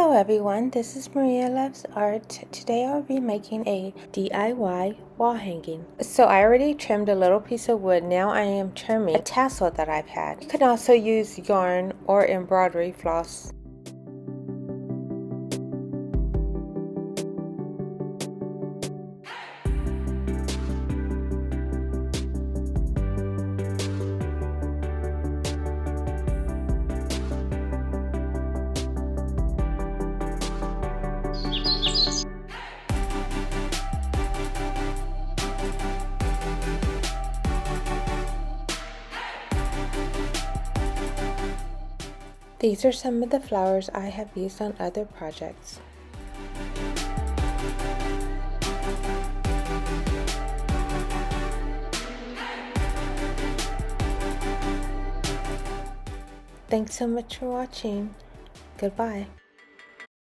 Hello everyone, this is Maria Loves Art. Today I'll be making a DIY wall hanging. So I already trimmed a little piece of wood. Now I am trimming a tassel that I've had. You can also use yarn or embroidery floss. These are some of the flowers I have used on other projects. Thanks so much for watching. Goodbye.